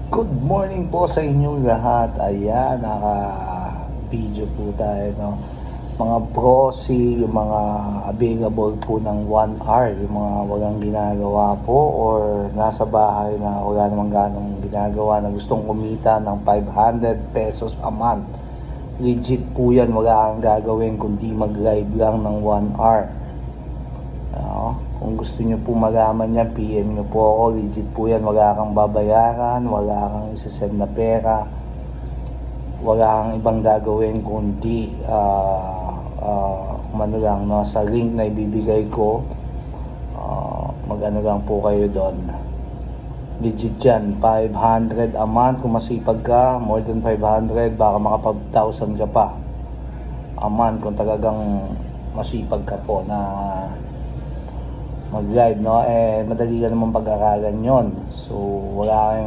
Good morning po sa inyong lahat. Ayan, naka-video po tayo, no? Mga prosi, yung mga available po ng 1 hour, yung mga walang ginagawa po or nasa bahay na wala namang ganong ginagawa na gustong kumita ng 500 pesos a month. Legit po yan, wala kang gagawin kundi mag-live lang ng 1 hour. Kung gusto nyo po malaman yan, PM nyo po ako. Legit po yan, wala kang babayaran, wala kang isasend na pera, wala kang ibang gagawin kundi lang, no? Sa link na ibibigay ko, mag-ano lang po kayo doon. Legit yan, 500 a month. Kung masipag ka, more than 500, baka maka 5,000 ka pa a month kung talagang masipag ka po na mag-live, no? Madali ka naman pag-aralan yon. So wala kayong